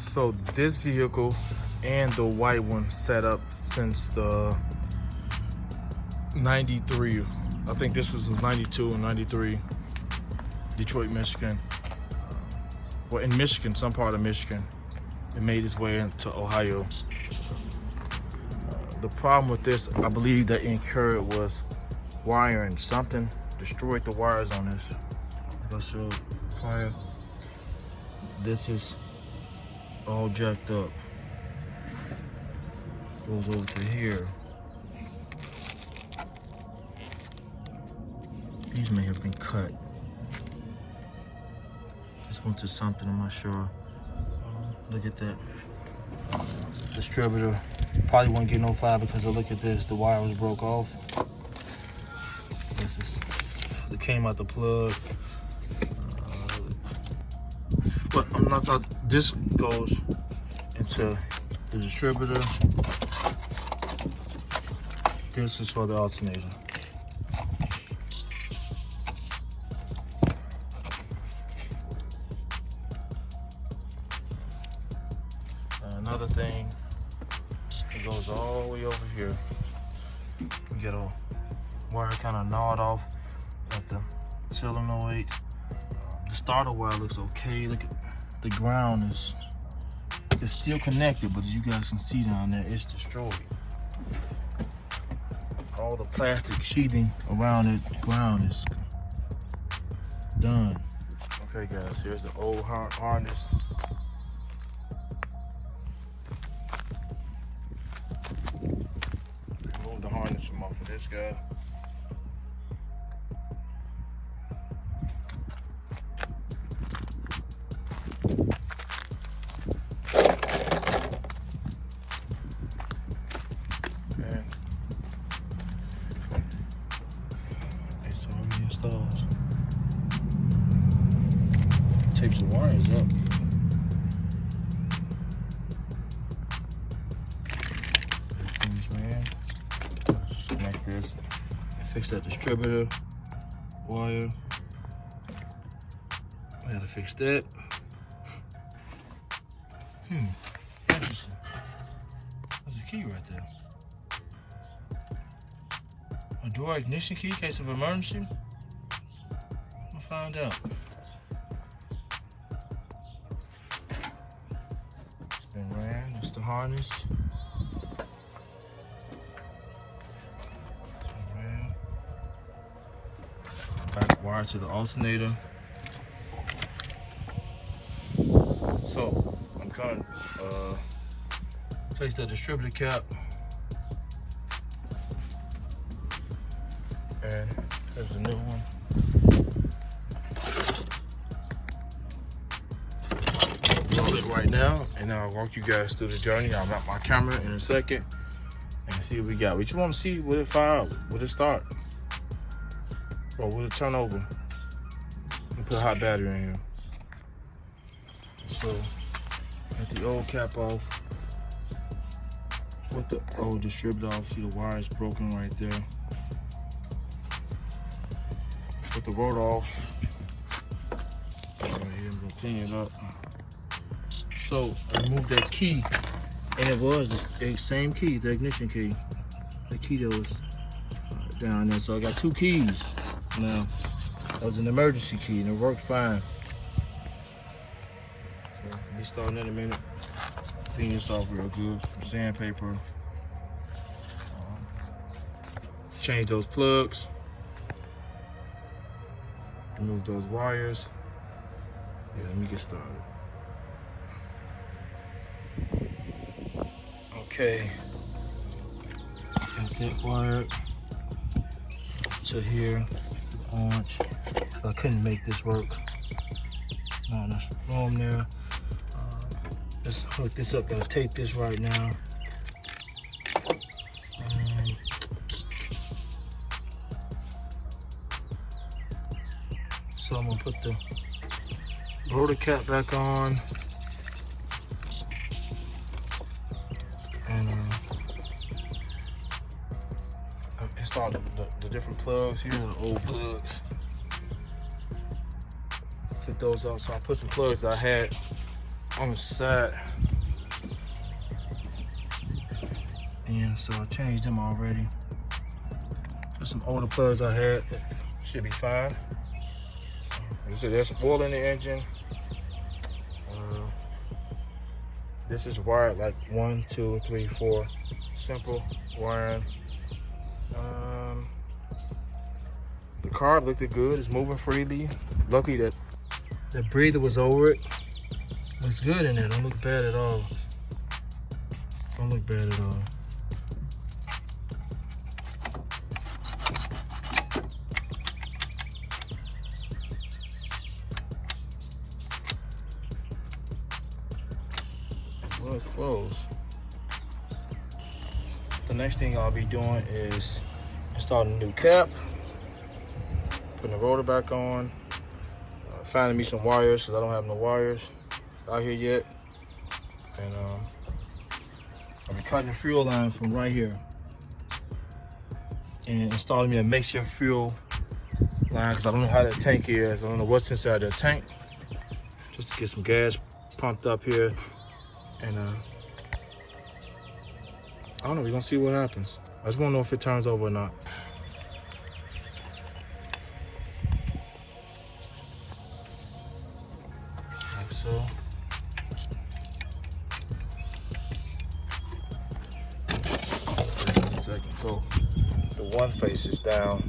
So this vehicle and the white one set up since the 93. I think this was 92 and 93. Detroit, Michigan. Well, in Michigan, some part of Michigan. It made its way into Ohio. The problem with this, I believe that incurred was wiring. Something destroyed the wires on this. I'll show prior. This is all jacked up. Goes over to here. These may have been cut. This went to something, I'm not sure. Look at that. Distributor probably won't get no fire because of, look at this, the wire was broke off. This is, it came out the plug. But I'm not thought this goes into the distributor. This is for the alternator. Another thing, it goes all the way over here. You get a wire kind of gnawed off at the solenoid. The starter wire looks okay. Look at the ground is still connected, but as you guys can see down there, it's destroyed. All the plastic sheathing around the ground is done. Okay guys, here's the old harness. Remove the harness from off of this guy. It's already installed. Tape some wires up. Everything's ran. Just connect this and fix that distributor wire. I gotta fix that. Interesting. There's a key right there. A door ignition key in case of emergency? I'll find out. It's been ran. That's the harness. It's been ran. Back wire to the alternator. So I'm gonna place the distributor cap. And there's the new one. Roll it right now, and I'll walk you guys through the journey. I'll mount my camera in a second and see what we got. We just want to see will it fire up, will it start, or will it turn over? And put a hot battery in here. So, get the old cap off. Put the old distributor off. See the wire is broken right there. Put the rotor off. Right here, I'm gonna clean it up. So I removed that key, and it was the same key, the ignition key. The key that was down there. So I got two keys now. That was an emergency key, and it worked fine. So I'll be starting in a minute. Clean this off real good. Some sandpaper. Change those plugs. Remove those wires. Yeah, let me get started. Okay. Got that wire to here, orange. I couldn't make this work. No, that's wrong there. Let's hook this up. Gotta tape this right now. So I'm gonna put the rotor cap back on, and install the different plugs. Here are the old plugs. Took those out, so I put some plugs I had on the side. And so I changed them already. There's some older plugs I had that should be fine. Like I said, there's oil in the engine. This is wired like 1, 2, 3, 4. Simple wiring. The carb looked good. It's moving freely. Luckily that the breather was over it. Looks good in there. Don't look bad at all. Don't look bad at all. Well, it flows. The next thing I'll be doing is installing a new cap, putting the rotor back on, finding me some wires because I don't have no wires out here yet, and I'll be cutting the fuel line from right here and installing me a makeshift fuel line because I don't know how that tank is. I don't know what's inside that tank. Just to get some gas pumped up here. And I don't know, we're gonna see what happens. I just wanna know if it turns over or not. Like so. Wait 1 second. So the one face is down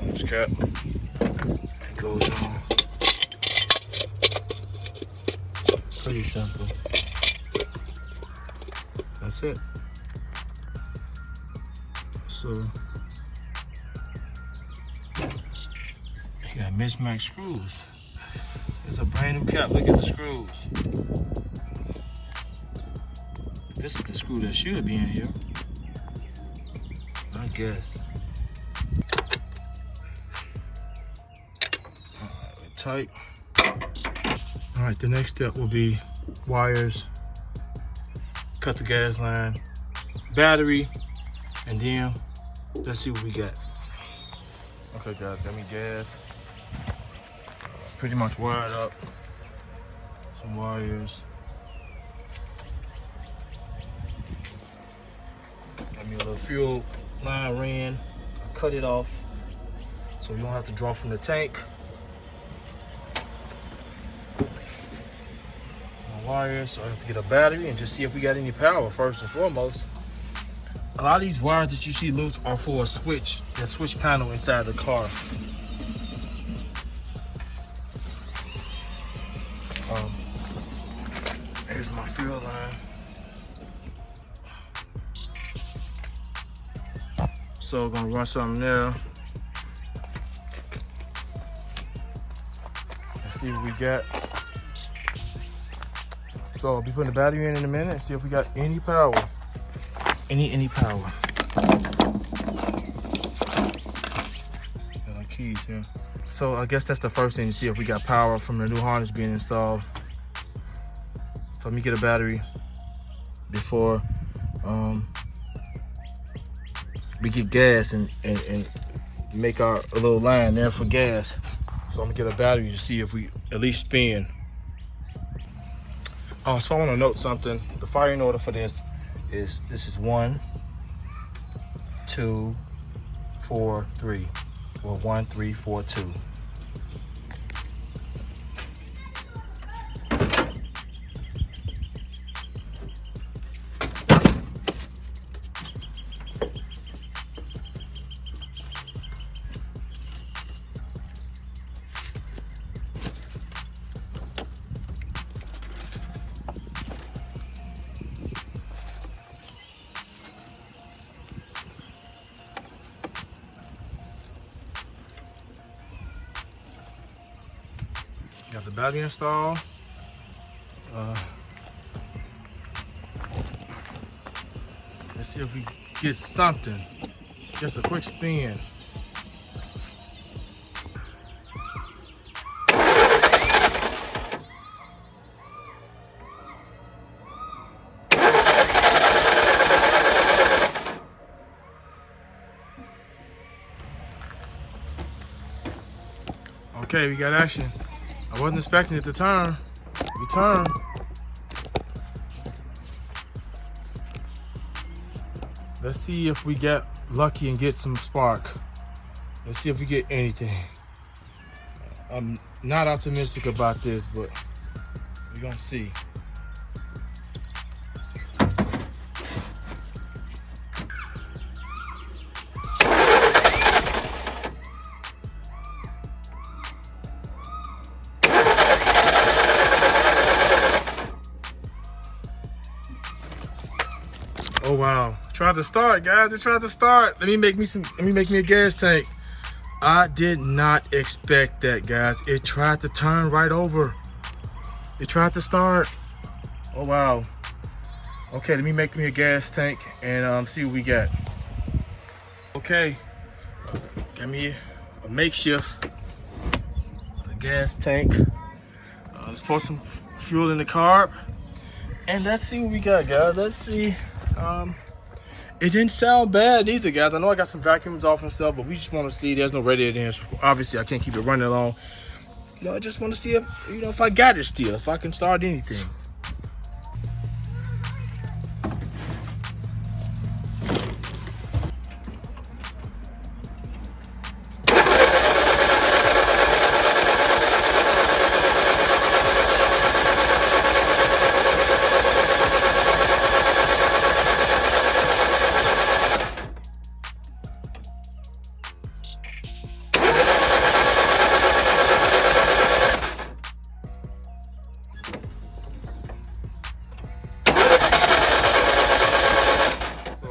on this cap. It goes on. Pretty simple. That's it. So you got mismatched screws. It's a brand new cap. Look at the screws. This is the screw that should be in here, I guess. Alright, tight. Alright, the next step will be wires. Cut the gas line, battery, and then let's see what we got. Okay guys, got me gas. Pretty much wired up. Some wires. Got me a little fuel line ran. I cut it off so we don't have to draw from the tank. Wires, so I have to get a battery and just see if we got any power first and foremost. A lot of these wires that you see loose are for a switch, that switch panel inside the car. Here's my fuel line. So I'm gonna run something there. Let's see what we got. So I'll be putting the battery in a minute and see if we got any power. Any power. Got our keys here. So I guess that's the first thing to see if we got power from the new harness being installed. So let me get a battery before we get gas and make a little line there for gas. So I'm gonna get a battery to see if we at least spin. So I want to note something. The firing order for this is 1, 2, 4, 3, or 1, 3, 4, 2. Got the battery installed. Let's see if we get something. Just a quick spin. Okay, we got action. I wasn't expecting it to turn. We turned. Let's see if we get lucky and get some spark. Let's see if we get anything. I'm not optimistic about this, but we're gonna see. Oh wow! Tried to start, guys. They tried to start. Let me make me a gas tank. I did not expect that, guys. It tried to turn right over. It tried to start. Oh wow. Okay, let me make me a gas tank and see what we got. Okay, got me a makeshift gas tank. Let's pour some fuel in the carb and let's see what we got, guys. Let's see. It didn't sound bad either, guys. I know I got some vacuums off and stuff, but we just want to see. There's no radiator in here, so obviously I can't keep it running long. You know, I just want to see if, you know, if I got it still, if I can start anything.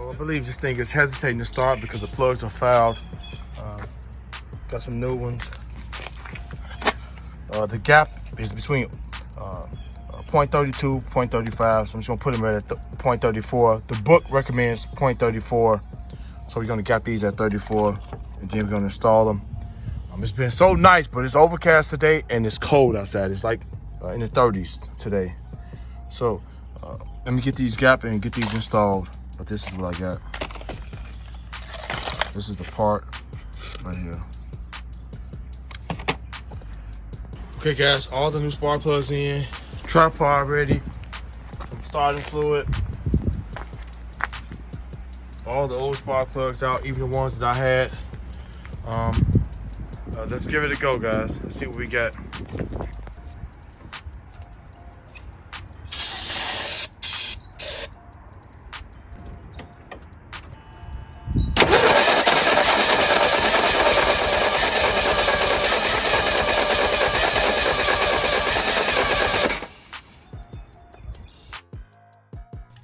I believe this thing is hesitating to start because the plugs are fouled. Got some new ones. The gap is between 0.32, 0.35, so I'm just gonna put them right at 0.34. The book recommends 0.34, so we're gonna gap these at 34, and then we're gonna install them. It's been so nice, but it's overcast today and it's cold outside. It's like in the 30s today. So let me get these gapped and get these installed. But this is what I got. This is the part right here. Okay guys, all the new spark plugs in, tripod ready, some starting fluid, all the old spark plugs out, even the ones that I had. Let's give it a go, guys. Let's see what we got.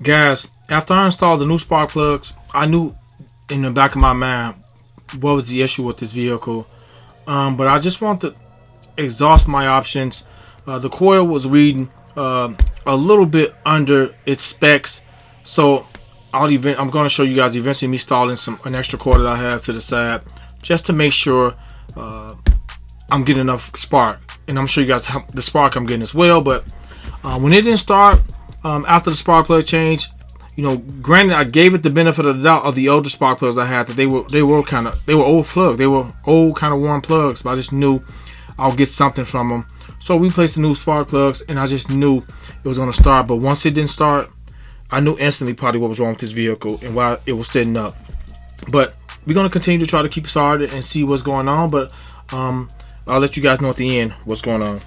Guys, after I installed the new spark plugs, I knew in the back of my mind what was the issue with this vehicle. But I just want to exhaust my options. The coil was reading a little bit under its specs, so I'm going to show you guys eventually me installing an extra coil that I have to the side just to make sure I'm getting enough spark. And I'm sure you guys how the spark I'm getting as well. But when it didn't start, after the spark plug change, you know, granted I gave it the benefit of the doubt of the older spark plugs I had, that they were old plugs, they were old kind of worn plugs, but I just knew I'll get something from them. So we placed the new spark plugs, and I just knew it was going to start. But once it didn't start, I knew instantly probably what was wrong with this vehicle and why it was sitting up. But we're going to continue to try to keep it started and see what's going on. But I'll let you guys know at the end what's going on.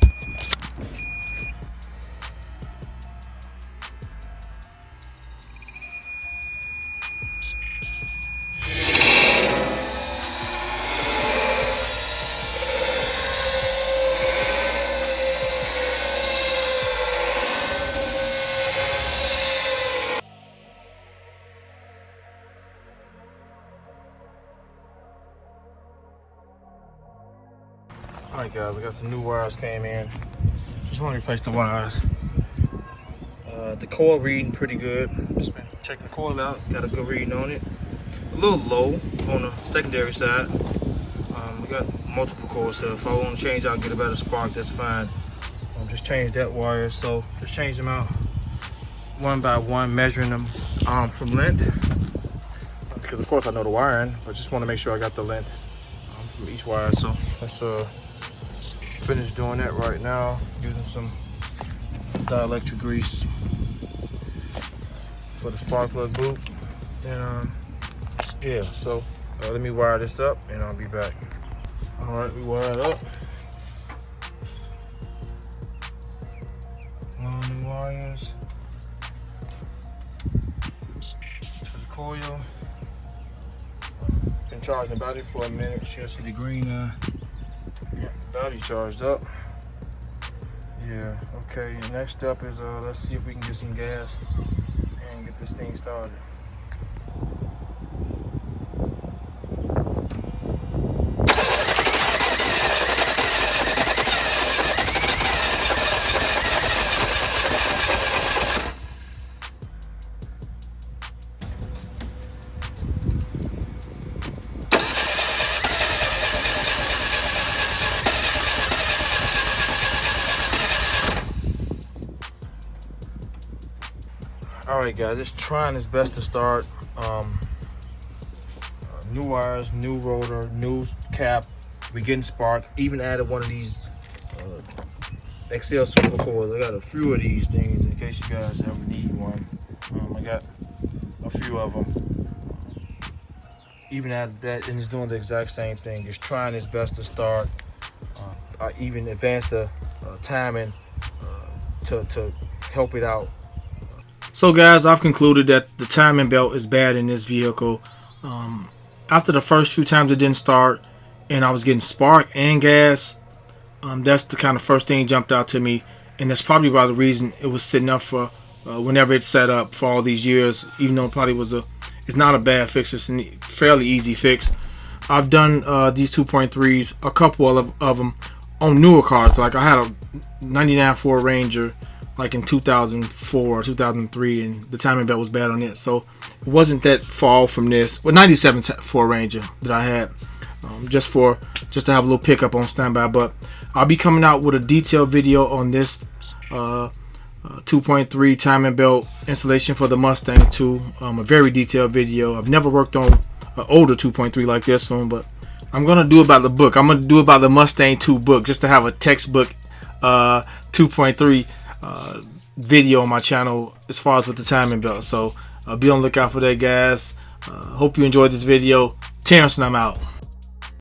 Alright guys, I got some new wires came in. Just want to replace the wires. The coil reading pretty good. Just been checking the coil out. Got a good reading on it. A little low on the secondary side. We got multiple coils, so if I want to change out and get a better spark, that's fine. Just change that wire. So just change them out one by one, measuring them from length. Because of course I know the wiring, but just want to make sure I got the length from each wire. So let's finish doing that right now, using some dielectric grease for the spark plug boot. And yeah, so let me wire this up and I'll be back. All right, we wired up. All new wires to the coil. Been charging the battery for a minute. You should see the green battery charged up. Yeah, okay. Next step is let's see if we can get some gas and get this thing started. Alright guys, it's trying its best to start. New wires, new rotor, new cap. We getting spark. Even added one of these XL super coils. I got a few of these things in case you guys ever need one. I got a few of them. Even added that, and it's doing the exact same thing. It's trying its best to start. I even advanced the timing to help it out. So guys, I've concluded that the timing belt is bad in this vehicle. After the first few times it didn't start and I was getting spark and gas, that's the kind of first thing jumped out to me, and that's probably why the reason it was sitting up for whenever it's set up for all these years, even though it probably was it's not a bad fix, it's a fairly easy fix. I've done these 2.3s, a couple of them on newer cars. Like I had a 99 Ford Ranger like in 2004 or 2003, and the timing belt was bad on it, so it wasn't that far from this. Well, 97 Ford Ranger that I had, just to have a little pickup on standby. But I'll be coming out with a detailed video on this 2.3 timing belt installation for the Mustang 2. A very detailed video. I've never worked on an older 2.3 like this one, but I'm gonna do about the book. I'm gonna do about the Mustang 2 book, just to have a textbook 2.3 video on my channel as far as with the timing belt. So be on the lookout for that, guys. Hope you enjoyed this video. Terrence and I'm out.